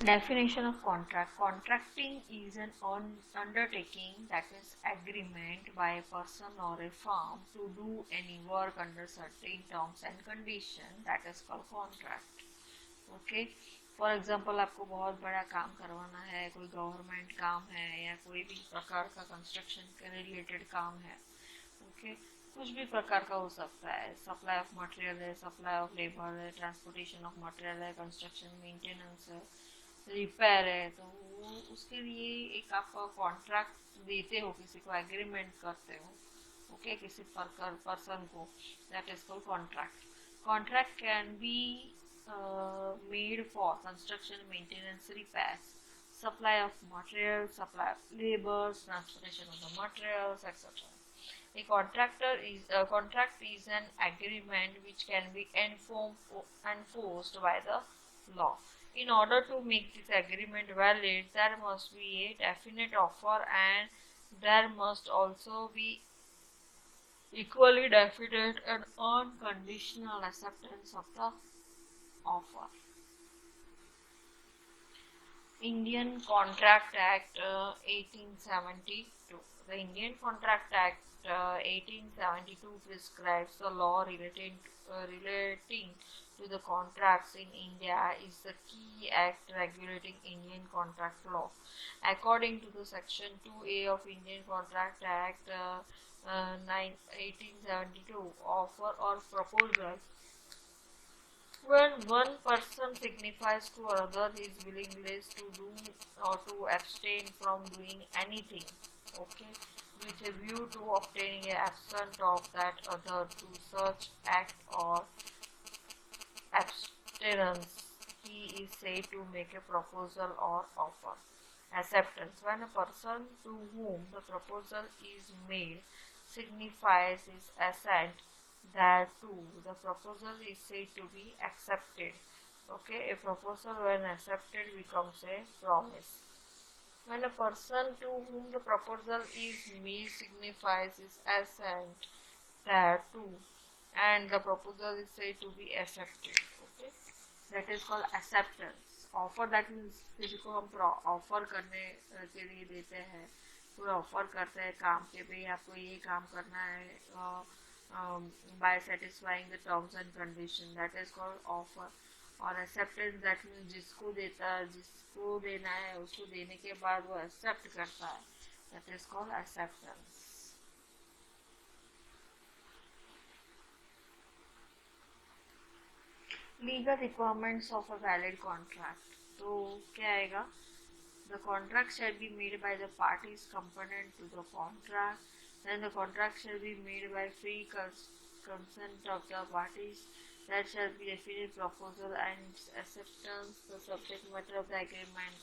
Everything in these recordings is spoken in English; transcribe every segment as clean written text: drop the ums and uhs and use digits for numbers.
Definition of contract. Contracting is an undertaking, that is agreement by a person or a firm to do any work under certain terms and conditions, that is called contract. Okay, for example आपको बहुत बड़ा काम करवाना है, कोई government काम है या कोई भी प्रकार का कंस्ट्रक्शन के रिलेटेड काम है, ओके, कुछ भी प्रकार का हो सकता है, सप्लाई ऑफ मटेरियल है, सप्लाई ऑफ लेबर है, ट्रांसपोर्टेशन ऑफ मटेरियल है, कंस्ट्रक्शन मेंटेनेंस है, रिपेयर है, तो वो उसके लिए एक आप कॉन्ट्रैक्ट देते हो, किसी को एग्रीमेंट करते हो, ओके, किसी पर्सन को, that is called contract. Contract can be made for construction, maintenance, repairs, supply of materials, supply of labors, transportation of the materials, etc. A contract is an agreement which can be enforced by the law. In order to make this agreement valid, there must be a definite offer and there must also be equally definite and unconditional acceptance of the offer. Indian Contract Act 1872. The Indian Contract Act 1872 prescribes the law relating to the contracts in India is the key act regulating Indian contract law. According to the section 2A of Indian Contract Act 1872, offer or proposal when one person signifies to another his willingness to do or to abstain from doing anything, okay, with a view to obtaining a assent of that other to such act or abstinence, he is said to make a proposal or offer. Acceptance. When a person to whom the proposal is made signifies his assent thereto, the proposal is said to be accepted. Okay, a proposal when accepted becomes a promise. When a person to whom the proposal is made signifies his assent thereto, and the proposal is said to be accepted. Okay, that is called acceptance. Offer, that means किसी को हम offer करने के लिए देते हैं, कोई offer करते हैं काम के, भाई आपको ये काम करना है by satisfying the terms and condition, that is called offer. और acceptance, that means जिसको देता है, जिसको देना है उसको देने के बाद वो accept करता है, that is called acceptance. Legal requirements of a valid contract. तो क्या आएगा? The contract shall be made by the parties component to the contract. Then the contract shall be made by free consent of the parties. That shall be definite proposal and its acceptance. The subject matter of the agreement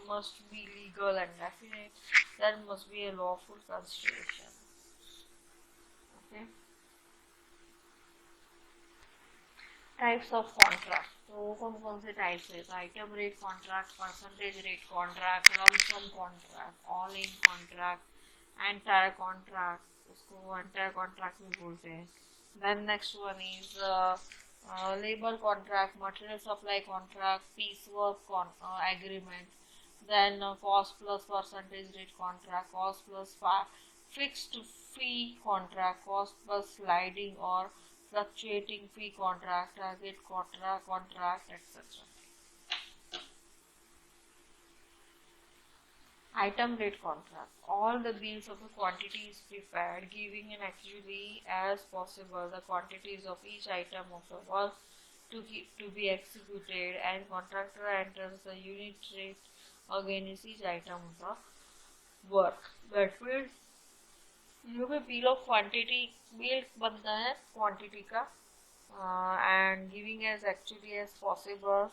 must be legal and definite. There must be a lawful constitution. Okay. Types of contract. तो कौन कौन से types है? तो item rate contract, percentage rate contract, lump sum contract, all in contract, entire contract, उसको entire contract भी बोलते हैं. Then next one is labour contract, material supply contract, piece work agreement, then cost plus percentage rate contract, cost plus fixed fee contract, cost plus sliding or fluctuating fee contract, target contract, etc. Item rate contract. All the bills of the quantity is prepared, giving and actually as possible the quantities of each item of the work to be executed, and contractor enters the unit rate against each item of the work. That means जो भी bill of quantity bill बनता है quantity का, and giving as actually as possible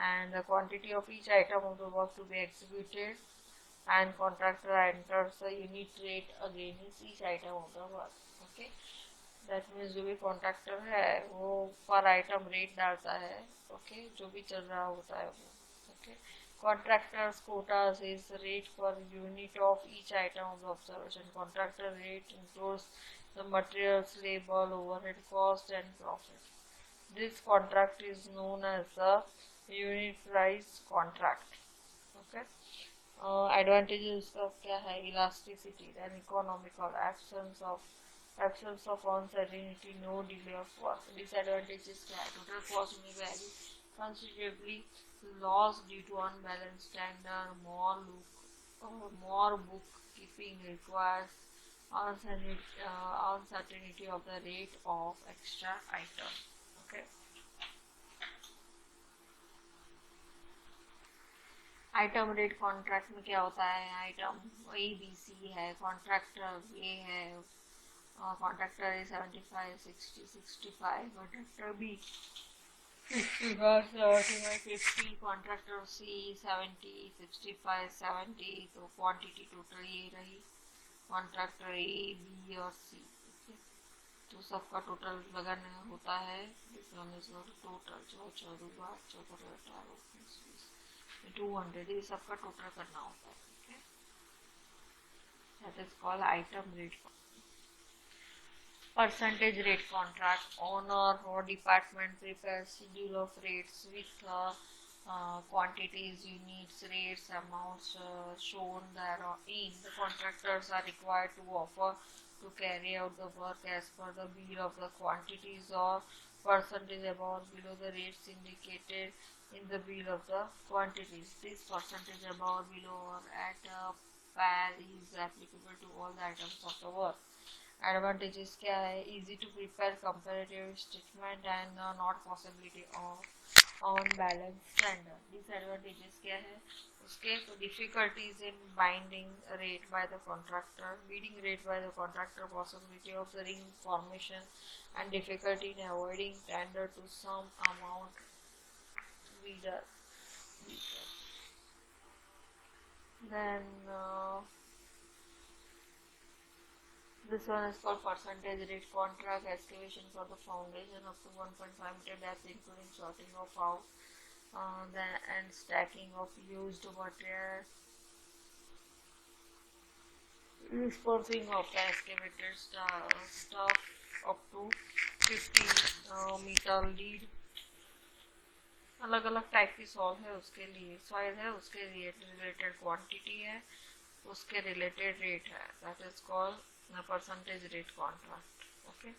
and the quantity of each item of the work to be executed, and contractor enters the unit rate against each item of the work. Okay, that means जो भी contractor है वो पर item rate डालता है. Okay, जो भी चल रहा होता है वो. Okay, contractor's quotas is the rate per unit of each item of the observation. Contractor rate includes the materials, labor, overhead cost and profit. This contract is known as the unit price contract. Okay. Advantages का क्या है? Elasticity, then economical, absence of uncertainty, no delay of work. Disadvantages क्या है? Total cost may vary considerably, loss due to unbalanced standard, more bookkeeping requires uncertainty of the rate of extra item. Okay. Item rate contract में क्या होता है? Item A B C है, contractor ए है, contractor ए 75 60 65, contractor B 65 75 50, contractor सी 70 65 70. तो quantity total ये रही, contractor A B और सी. तो सबका टोटल लगाना होता है. टोटल 200, ये सबका टोटल करना होता है. Okay? That is called item rate. Percentage rate contract. Owner or department prepares schedule of rates with quantities, units, rates, amounts shown therein. The contractors are required to offer to carry out the work as per the bill of the quantities or percentage above or below the rates indicated in the bill of the quantities. This percentage above or below or at a par is applicable to all the items of the work. Advantages क्या है? Easy to prepare comparative statement and not possibility of on balance standard. Disadvantages क्या है उसके? तो difficulties in binding rate by the contractor, bidding rate by the contractor, possibility of the ring formation, and difficulty in avoiding tender to some amount bidder. Then this one is called percentage rate contract. Excavation for the foundation up to 1.5 meter depth, including sorting of out and stacking of used material. Disposing of the excavator stuff up to 50 meter lead. अलग अलग type की soil है उसके लिए, related quantity है, उसके related rate है. That is called percentage rate contract. Okay,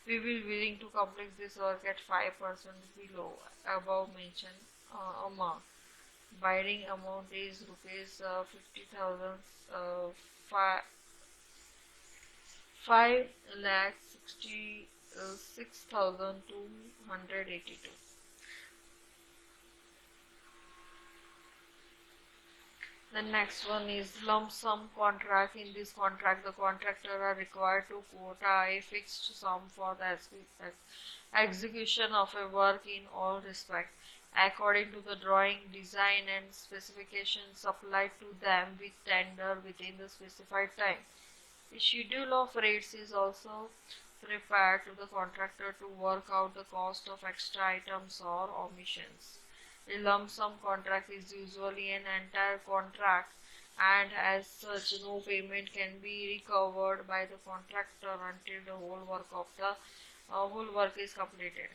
we will willing to complete this work at 5% below above mentioned amount. Bidding amount is rupees 50,000, 5,66,282. The next one is lump sum contract. In this contract, the contractor are required to quota a fixed sum for the execution of a work in all respect, according to the drawing, design, and specifications supplied to them with tender within the specified time. The schedule of rates is also prepared to the contractor to work out the cost of extra items or omissions. A lump sum contract is usually an entire contract, and as such no payment can be recovered by the contractor until the whole work is completed.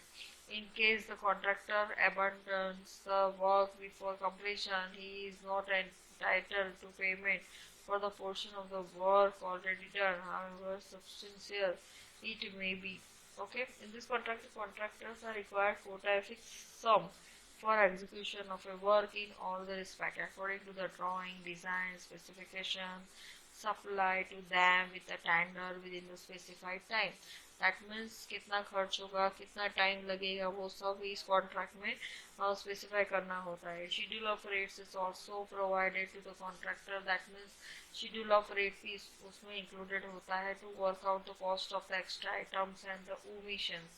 In case the contractor abandons the work before completion, he is not entitled to payment for the portion of the work already done, however substantial it may be. Okay, in this contract, the contractors are required to quota a fixed sum for execution of a work in all the respect, according to the drawing, design, specification supplied to them with a tender within the specified time. That means कितना खर्च होगा, कितना time लगेगा, वो सब इस contract में specify करना होता है. Schedule of rates is also provided to the contractor. That means schedule of rate भी उसमें इंक्लूडेड होता है to work out the cost of the extra items and the omissions.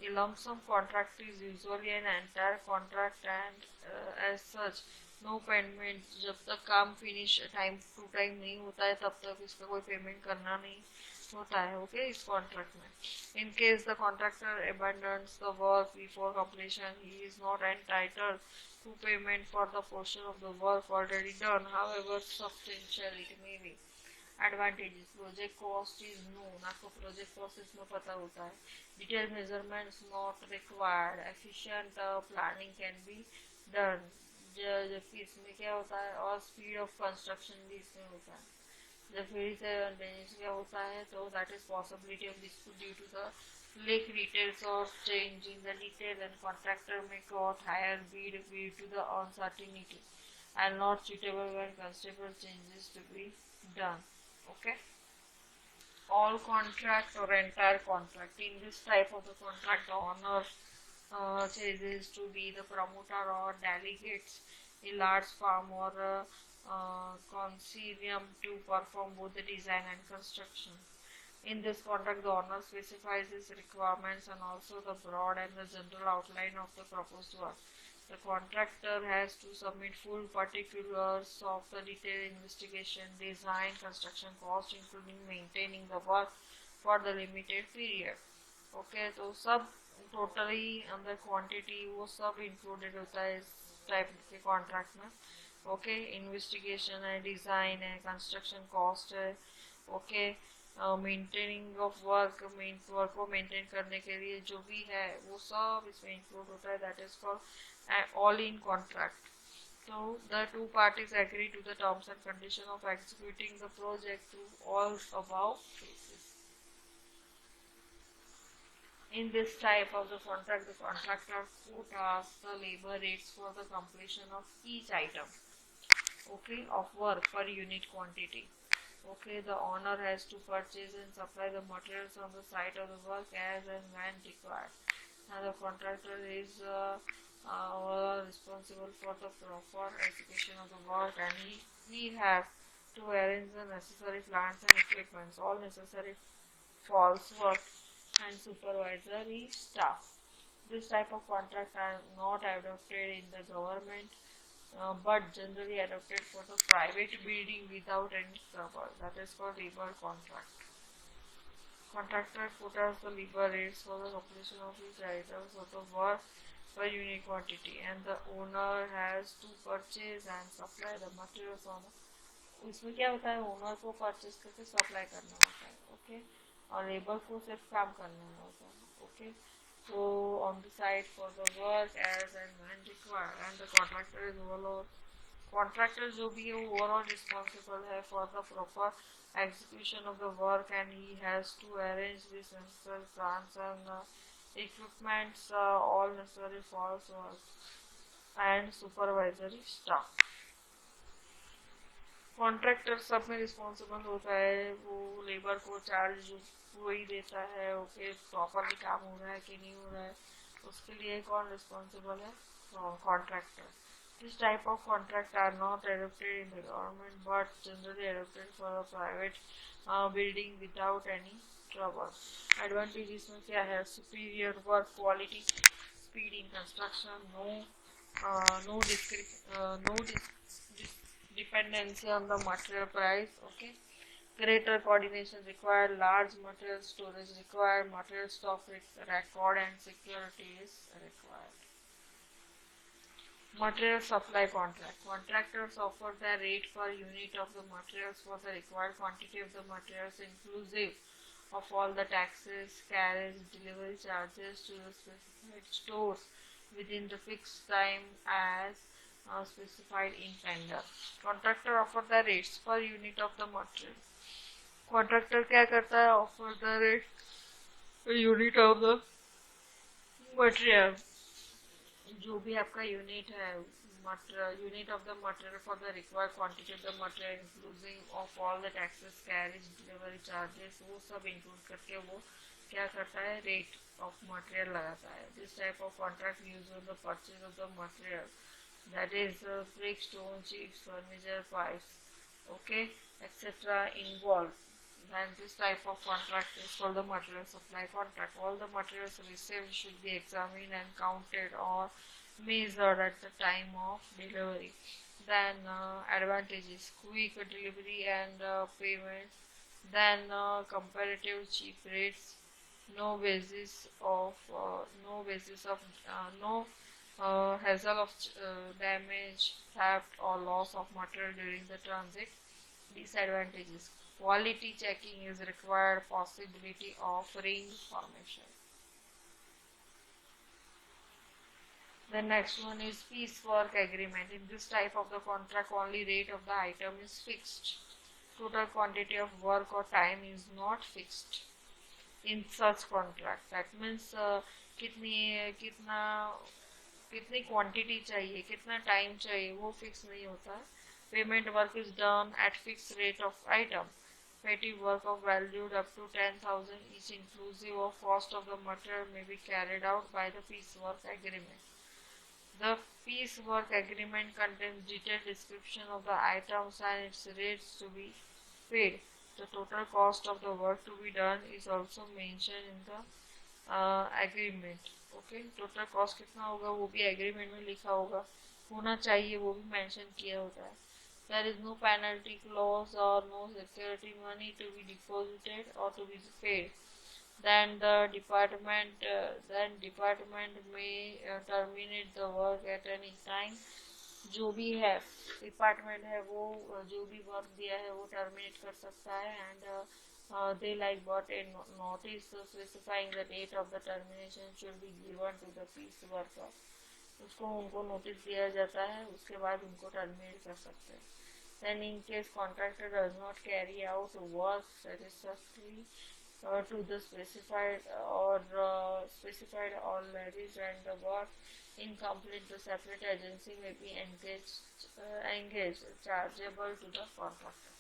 A lump sum contract is usually an entire contract, and as such no payment. जब तक काम finish time to time नहीं होता है तब तक इसका कोई पेमेंट करना नहीं होता है. ओके, इस कॉन्ट्रैक्ट में in case the contractor abandons the work before completion, he is not entitled to payment for the portion of the work already done, however substantial it may be. Advantages: project cost is known. आपको project cost इसमें पता होता है. Detailed measurements not required. Efficient planning can be done. जबकि इसमें क्या होता है, और स्पीड ऑफ कंस्ट्रक्शन भी इसमें होता है। जब फिर से ड्रेनेज क्या होता है, तो that is possibility of dispute due to the lake details or change in the detail, and contractor may got higher bid due to the uncertainty and not suitable when considerable changes to be done. Okay, all contract or entire contract. In this type of the contract, the owner chooses to be the promoter or delegates a large farm or a consortium to perform both the design and construction. In this contract, the owner specifies his requirements and also the broad and the general outline of the proposed work. The contractor has to submit full particulars of the detailed investigation, design, construction cost, including maintaining the work for the limited period. Okay, तो सब totally अंदर quantity वो सब included होता है इस type के contract में। ओके, इन्वेस्टिगेशन है, डिज़ाइन है, कंस्ट्रक्शन कॉस्ट है। Okay, maintaining of work, work को मेंटेन करने के लिए जो भी है वो सब इसमें इंक्लूड होता है। That is called all in contract. So the two parties agree to the terms and conditions of executing the project to all above cases. In this type of the contract, the contractor quotas the labor rates for the completion of each item, okay, of work per unit quantity. Okay, the owner has to purchase and supply the materials on the site of the work as and when required. Now the contractor is responsible for the proper execution of the work, and he has to arrange the necessary plants and equipments, all necessary false work and supervisory staff. This type of contracts are not adopted in the government, but generally adopted for the private building without any trouble. That is called labor contract. Contractor quotas the labor rates for the completion of each items of the work per unit quantity, and the owner has to purchase and supply the materials on उसमें क्या होता है, owner को purchase करके supply करना होता है। Okay, और लेबर को सिर्फ काम करना होता है। Okay, so on the site for the work as and when required, and the contractor is overall, contractor जो भी है वो overall responsible है for the proper execution of the work, and he has to arrange this necessary plans and equipments, all necessary false work and supervisory staff। Contractor सब में responsible होता है, वो लेबर को चार्ज वही देता है। ओके, प्रॉपरली काम हो रहा है कि नहीं हो रहा है, उसके लिए कौन रिस्पॉन्सिबल है, contractor. This type of contract are not adopted in the government but generally adopted for a private building without any trouble. Advantage इसमें क्या है, superior work quality, speed in construction, no dependency on the material price. Okay, greater coordination required, large material storage required, material stock record and security is required. Material supply contract. Contractors offer the rate per unit of the materials for the required quantity of the materials inclusive of all the taxes, carriage, delivery charges to the specified stores within the fixed time as specified in tender. Contractor offer the rates per unit of the material. Contractor क्या करता है, offer the rate unit of the material, जो भी आपका unit है, unit of the material for the required quantity of the material including of all the taxes, carriage, delivery charges, वो सब include करके वो क्या करता है, रेट ऑफ मटेरियल लगाता है। This type of contract use on the purchase of the material, that is brick, stone, chips, furniture, pipes, okay, etc. involved. Then this type of contract is called the material supply contract. All the materials received should be examined and counted or measured at the time of delivery. Then advantages: quick delivery and payment. Then comparative cheap rates. No basis of no hassle of damage, theft, or loss of material during the transit. Disadvantages: quality checking is required, possibility of ring formation. The next one is piecework agreement. In this type of the contract, only rate of the item is fixed. Total quantity of work or time is not fixed in such contract. That means कितनी कितना कितनी quantity चाहिए, कितना time चाहिए, वो fix नहीं होता है. Payment work is done at fix rate of item. Petty work of valued up to 10,000 each inclusive of cost of the material may be carried out by the piecework agreement. The piecework agreement contains detailed description of the items and its rates to be paid. The total cost of the work to be done is also mentioned in the agreement. Okay, total cost कितना होगा वो भी agreement में लिखा होगा, होना चाहिए, वो भी मेंशन किया होता है. There is no penalty clause or no security money to be deposited or to be paid. Then department may terminate the work at any time. जो भी है डिपार्टमेंट है वो जो भी वर्क दिया है वो टर्मिनेट कर सकता है. And they like bought a notice specifying the date of the termination should be given to the piece worker. उसको उनको नोटिस दिया जाता है, उसके बाद उनको टर्मिनेट कर सकते हैं. Then in case contractor does not carry out work satisfactorily to the specified or levies and the work incomplete, the separate agency may be engaged chargeable to the contractor.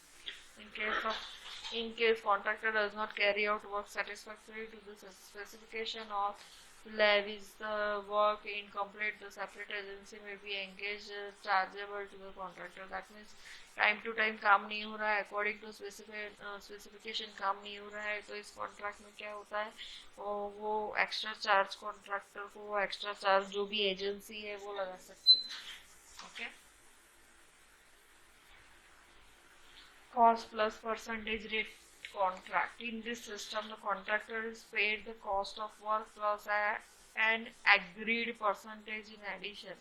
In case of in case contractor does not carry out work satisfactorily to the specification or levies the work incomplete, the separate agency may be engaged chargeable to the contractor. That means time to time काम नहीं हो रहा है, according to specification काम नहीं हो रहा है, तो इस कॉन्ट्रैक्ट में क्या होता है, वो एक्स्ट्रा चार्ज कॉन्ट्रैक्टर को, वो एक्स्ट्रा चार्ज जो भी एजेंसी है वो लगा सकती है. Okay, cost plus percentage rate contract. In this system, the contractor is paid the cost of work plus an agreed percentage in addition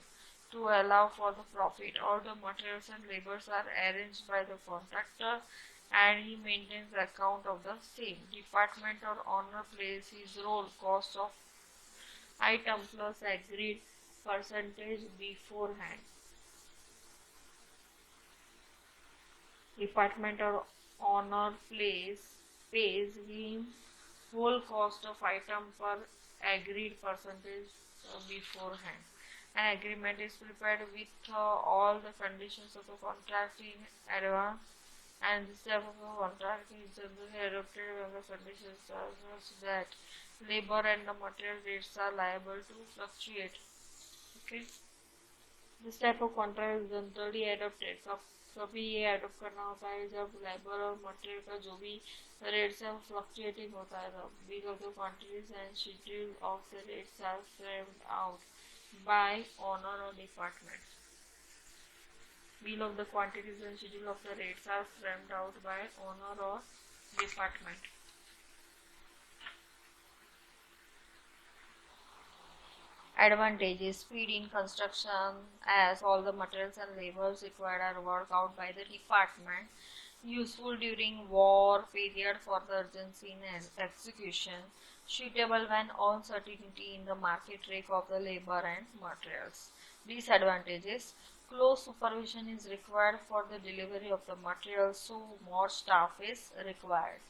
to allow for the profit. All the materials and labors are arranged by the contractor and he maintains account of the same. Department or owner plays his role cost of item plus agreed percentage beforehand. Department or owner pays him whole cost of item per agreed percentage beforehand. An agreement is prepared with all the conditions of the contract in advance, and this type of a contract is generally adopted when the conditions are such that labor and the material rates are liable to fluctuate. Okay, this type of contract is generally adopted. कभी ये adopt करना होता है जब labour और material का जो भी रेट्स है फ्लक्चुएटिंग होता है. तब bill of the quantities and schedule of the rates are framed out by owner और department. Bill of the quantities and schedule of the rates are framed out by owner or department. Advantages: speed in construction as all the materials and labors required are worked out by the department. Useful during war period for the urgency in execution. Suitable when uncertainty in the market rate of the labor and materials. Disadvantages: close supervision is required for the delivery of the materials, so more staff is required.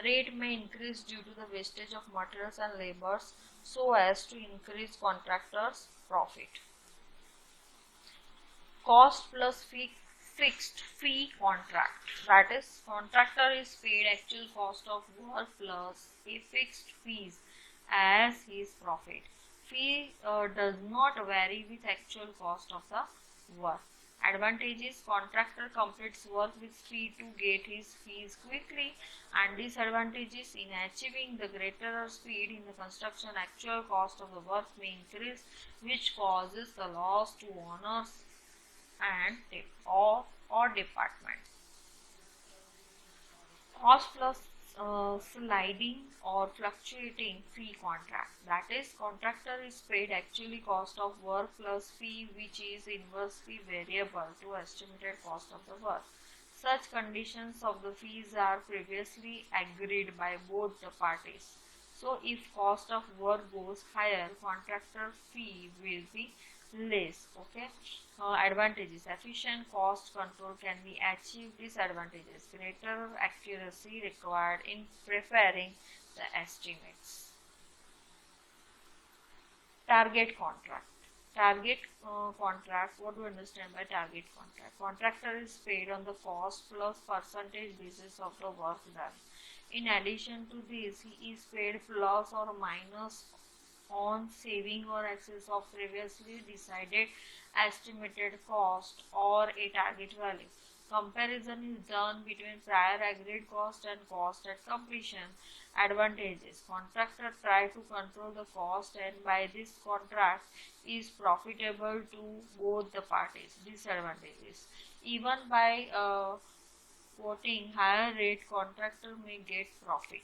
Rate may increase due to the wastage of materials and labors so as to increase contractors' profit. Cost plus fixed fee contract. That is, contractor is paid actual cost of work plus a fixed fees as his profit. Fee does not vary with actual cost of the work. Advantages: contractor completes work with speed to get his fees quickly, and disadvantages: in achieving the greater speed in the construction, actual cost of the work may increase, which causes the loss to owners and or department. Cost plus sliding or fluctuating fee contract. That is, contractor is paid actually cost of work plus fee which is inversely variable to estimated cost of the work. Such conditions of the fees are previously agreed by both the parties. So if cost of work goes higher, contractor fee will be less. Okay. Advantages: efficient cost control can be achieved. Disadvantages: greater accuracy required in preparing the estimates. Target contract. Target contract. What do you understand by target contract? Contractor is paid on the cost plus percentage basis of the work done. In addition to this, he is paid plus or minus on saving or excess of previously decided estimated cost or a target value. Comparison is done between prior agreed cost and cost at completion. Advantages: contractor try to control the cost and by this contract is profitable to both the parties. Disadvantages: even by quoting higher rate, contractor may get profit.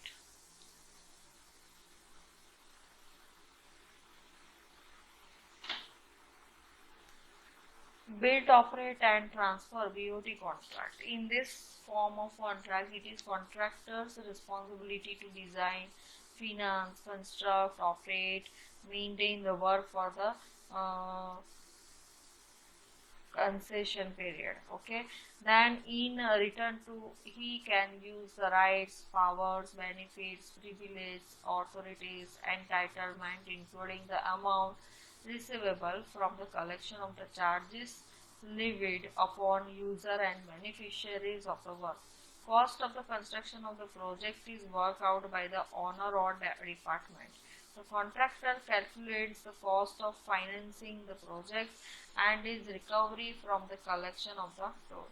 Build, operate and transfer BOT contract. In this form of contract, it is contractor's responsibility to design, finance, construct, operate, maintain the work for the concession period. Okay, then in return to he can use the rights, powers, benefits, privileges, authorities, entitlement, including the amount receivable from the collection of the charges levied upon user and beneficiaries of the work. Cost of the construction of the project is worked out by the owner or department. The contractor calculates the cost of financing the project and its recovery from the collection of the toll.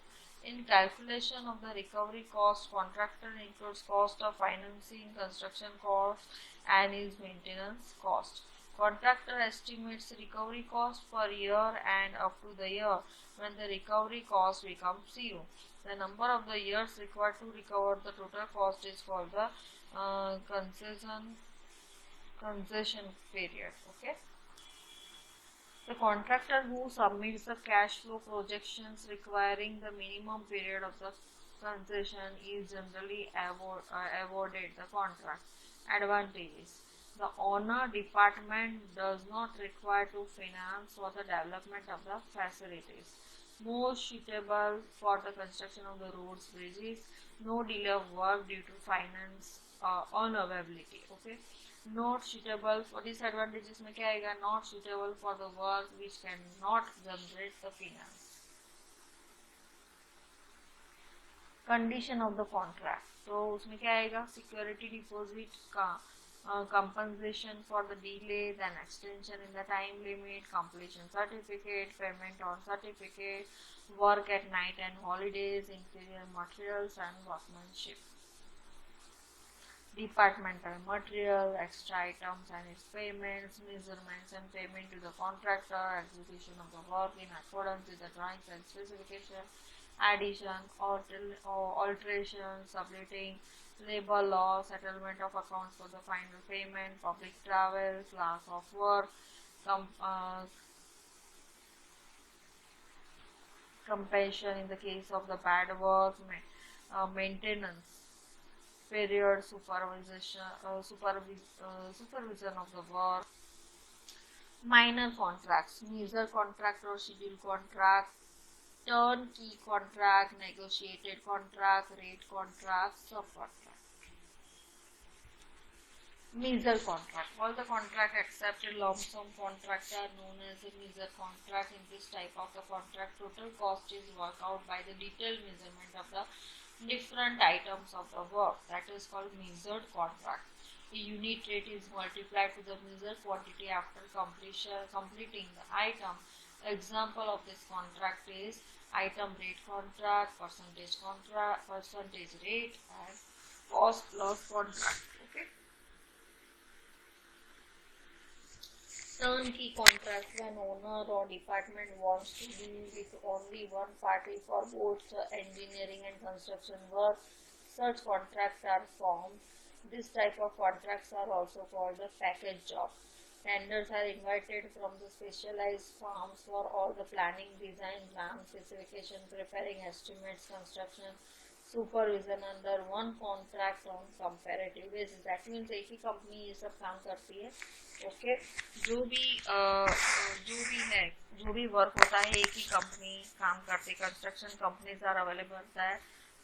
In calculation of the recovery cost, contractor includes cost of financing, construction cost, and its maintenance cost. Contractor estimates recovery cost per year and up to the year when the recovery cost becomes zero. The number of the years required to recover the total cost is called the concession period. Okay. The contractor who submits the cash flow projections requiring the minimum period of the concession is generally awarded the contract. Advantages: the owner department does not require to finance for the development of the facilities. Most suitable for the construction of the roads, bridges. No delay of work due to finance unavailability. Okay. Not suitable for disadvantages में क्या आएगा? Not suitable for the work which cannot generate the finance. Condition of the contract. तो उसमें क्या आएगा? Security deposit का compensation for the delay, then extension in the time limit, completion certificate, payment on certificate, work at night and holidays, inferior materials and workmanship. Departmental material, extra items and its payments, measurements and payment to the contractor, execution of the work in accordance with the drawings and specification, addition, alteration, subletting, labor law, settlement of accounts for the final payment, public travel, class of work, com- uh, compensation in the case of the bad work, maintenance period, supervision of the work. Minor contracts: major contract or schedule contract, turnkey contract, negotiated contract, rate contract, subcontract. Major contract: all the contract except a lump sum contract are known as a major contract. In this type of the contract, total cost is worked out by the detailed measurement of the different items of the work. That is called measured contract. A unit rate is multiplied to the measured quantity after completing the item. Example of this contract is item rate contract, percentage rate, and cost plus contract. Okay. Turnkey contract: when owner or department wants to deal with only one party for both engineering and construction work, such contracts are formed. This type of contracts are also called the package job. Tenders are invited from the specialized firms for all the planning, design, plan, specification, preparing estimates, construction, supervision under one contract on comparative basis, that means एक ही company ये सब काम करती है। Okay, जो भी है, जो भी वर्क होता है एक ही कंपनी काम करती है। कंस्ट्रक्शन कंपनीज आर अवेलेबल है,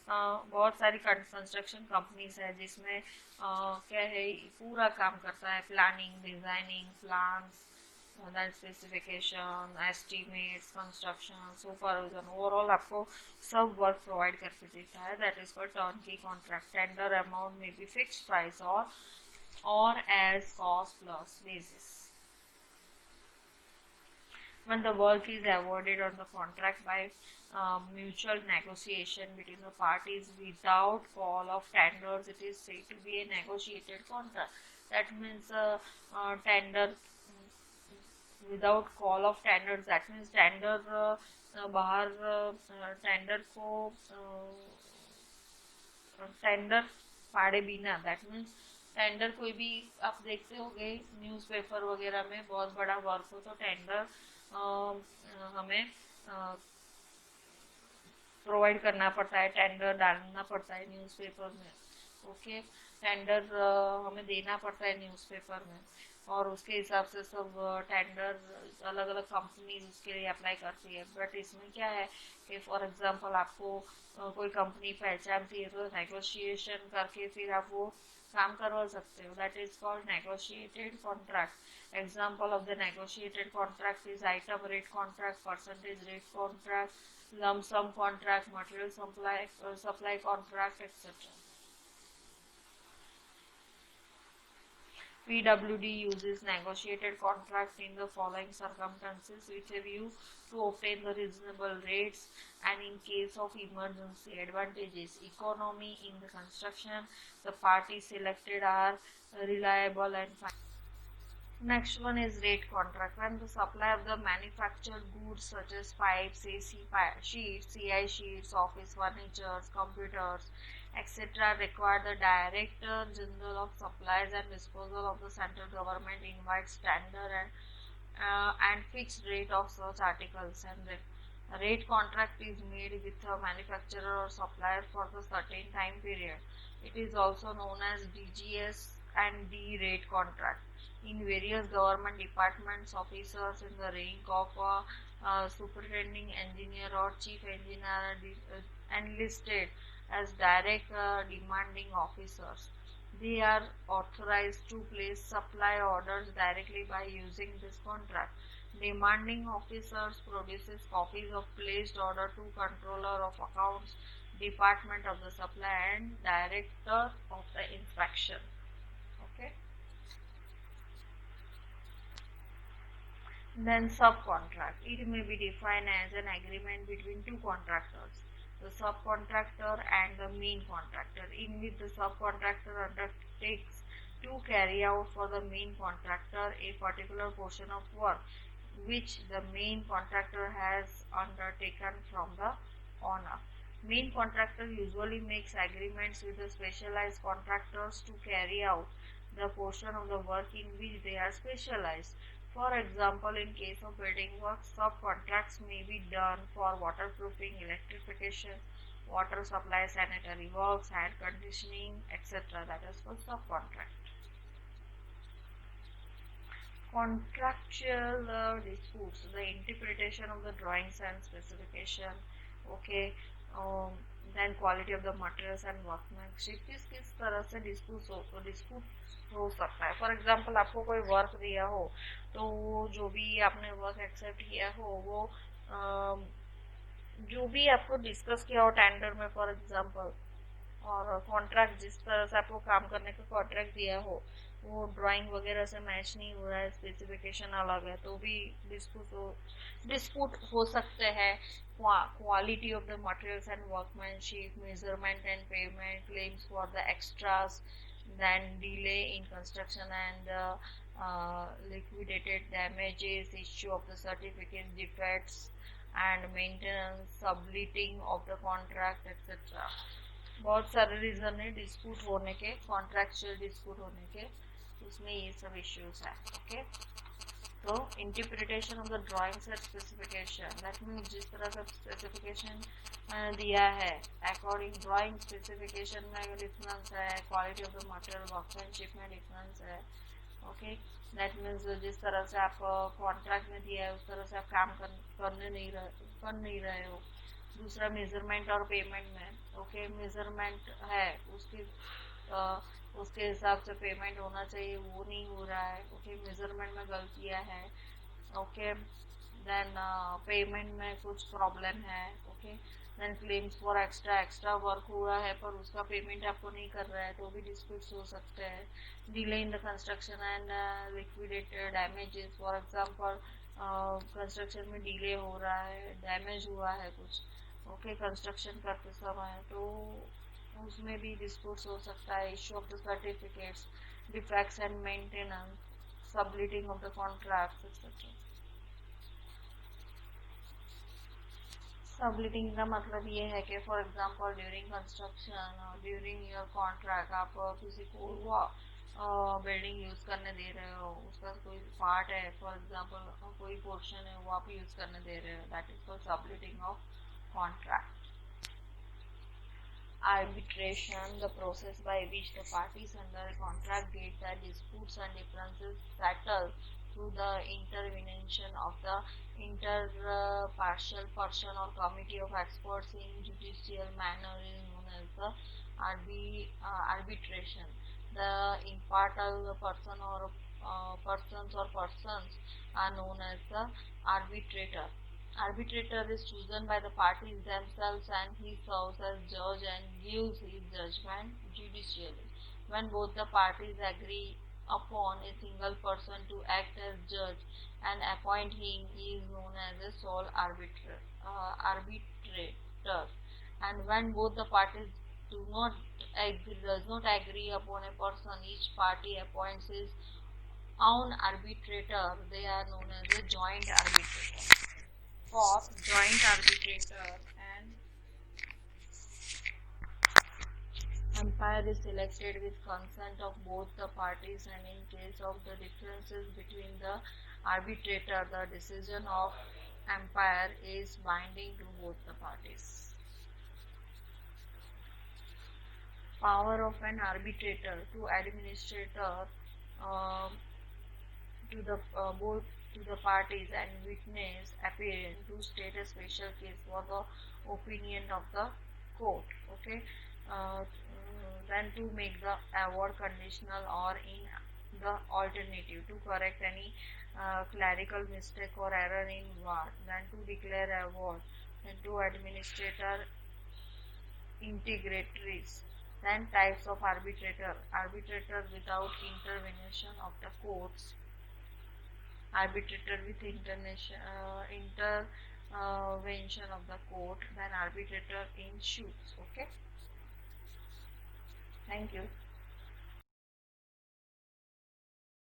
बहुत सारी कंस्ट्रक्शन कंपनीज है जिसमें क्या है पूरा काम करता है, planning, designing, plans, then specification, estimates, construction, supervision, overall आपको सब वर्क प्रोवाइड करके देता है। That is for turnkey contract. Tender amount में बी फिक्स्ड प्राइस और as cost plus basis. When the work is awarded on the contract by mutual negotiation between the parties without call of tenders, it is said to be a negotiated contract. That means tender without call of tenders, that means tender बाहर tender को tender पाड़े बिना, that means tender कोई भी आप देखते होंगे newspaper वगैरह में बहुत बड़ा वर्क हो तो टेंडर हमें प्रोवाइड करना पड़ता है, टेंडर डालना पड़ता है न्यूज़पेपर में। ओके, टेंडर हमें देना पड़ता है न्यूज़पेपर में और उसके हिसाब से सब टेंडर अलग अलग कंपनी उसके लिए अप्लाई करती है। बट इसमें क्या है कि फॉर एग्जांपल आपको कोई कंपनी पहचानती है तो नेगोशिएशन करके फिर आप वो काम करवा सकते हो। That is called negotiated contract. Example of the negotiated contract is item rate contract, percentage rate contract, lump sum contract, material supply contract, etc. PWD uses negotiated contract in the following circumstances with a view to obtain the reasonable rates and in case of emergency. Advantages: economy in the construction, the parties selected are reliable and fine. Next one is rate contract. When the supply of the manufactured goods such as pipes, AC sheets, CI sheets, office furniture, computers, etc. require the Director General of Supplies and Disposal of the central government invites tender and fixed rate of such articles, and the rate contract is made with the manufacturer or supplier for the certain time period. It is also known as DGS and D rate contract. In various government departments, officers in the rank of superintending engineer or chief engineer are enlisted as direct demanding officers. They are authorized to place supply orders directly by using this contract. Demanding officers produces copies of placed order to controller of accounts, department of the supply and director of the inspection. Okay. Then subcontract. It may be defined as an agreement between two contractors, the subcontractor and the main contractor, in which the subcontractor undertakes to carry out for the main contractor a particular portion of work which the main contractor has undertaken from the owner. Main contractor usually makes agreements with the specialized contractors to carry out the portion of the work in which they are specialized. For example, in case of building work, subcontracts may be done for waterproofing, electrification, water supply, sanitary works, air conditioning, etc. That is for subcontract. Contractual disputes, the interpretation of the drawings and specification. Okay, then quality of the materials and workmanship. किस तरह से dispute हो सकता है। For example आपको कोई work दिया हो तो जो भी आपने वर्क एक्सेप्ट किया हो वो जो भी आपको डिस्कस किया हो टेंडर में फॉर एग्जाम्पल, और कॉन्ट्रैक्ट जिस तरह से आपको काम करने का कॉन्ट्रैक्ट दिया हो वो ड्राइंग वगैरह से मैच नहीं हो रहा है, स्पेसिफिकेशन अलग है, तो भी डिस्प्यूट हो सकते हैं। Quality of the materials and workmanship, measurement and payment, claims for the extras, then delay in construction and liquidated damages, issue of the certificate defects and maintenance, subletting of the contract, etc. बहुत सारे reason है dispute होने के, contractual dispute होने के, उसमें ये सब इश्यूज है। ओके, तो interpretation of the drawing set specification, that means जिस तरह का स्पेसिफिकेशन दिया है अकॉर्डिंग ड्राइंग स्पेसिफिकेशन में डिफरेंस है, quality of the material workmanship में डिफरेंस है। ओके, दैट मीन्स जिस तरह से आप कॉन्ट्रैक्ट में दिया है उस तरह से आप काम कर नहीं रहे हो। दूसरा मेजरमेंट और पेमेंट में, ओके मेजरमेंट है उसके हिसाब से पेमेंट होना चाहिए, वो नहीं हो रहा है। ओके, मेजरमेंट में गलतियां है। ओके, देन पेमेंट में कुछ प्रॉब्लम है। Okay, then claims for extra work हुआ है पर उसका पेमेंट आपको नहीं कर रहा है तो भी डिस्प्यूट्स हो सकते हैं। Delay in the construction and liquidated damages, for example construction में डिले हो रहा है, डैमेज हुआ है कुछ, ओके कंस्ट्रक्शन करते समय, तो उसमें भी डिस्प्यूट्स हो सकता है। Issue of the certificates, defects and maintenance, subletting of the contracts etcetera. Subletting का मतलब ये है कि फॉर एग्जांपल ड्यूरिंग कंस्ट्रक्शन और ड्यूरिंग योर कॉन्ट्रैक्ट आप किसी को बिल्डिंग यूज करने दे रहे हो, उसका कोई पार्ट है फॉर एग्जांपल कोई पोर्शन है वो आप यूज करने दे रहे हो, that is called subletting of contract. Arbitration, the process by which the parties under a contract get their disputes and differences settled through the intervention of the interpartial person or committee of experts in judicial manner is known as the arbitration. The impartial person or persons are known as the arbitrator. Arbitrator is chosen by the parties themselves and he serves as judge and gives his judgment judicially. When both the parties agree upon a single person to act as judge and appoint him, he is known as a sole arbitrator. And when both the parties does not agree upon a person, each party appoints his own arbitrator. They are known as a joint arbitrator. For joint arbitrator, an umpire is selected with consent of both the parties, and in case of the differences between the arbitrator, the decision of umpire is binding to both the parties. Power of an arbitrator to administrator uh, to the both to the parties and witness appearing to state a special case for the opinion of the court. Okay, then to make the award conditional or in the alternative to correct any clerical mistake or error in war, then to declare award, then to administrator integratories. Then types of arbitrator without intervention of the courts, arbitrator with intervention of the court, then arbitrator in suits. Okay, thank you.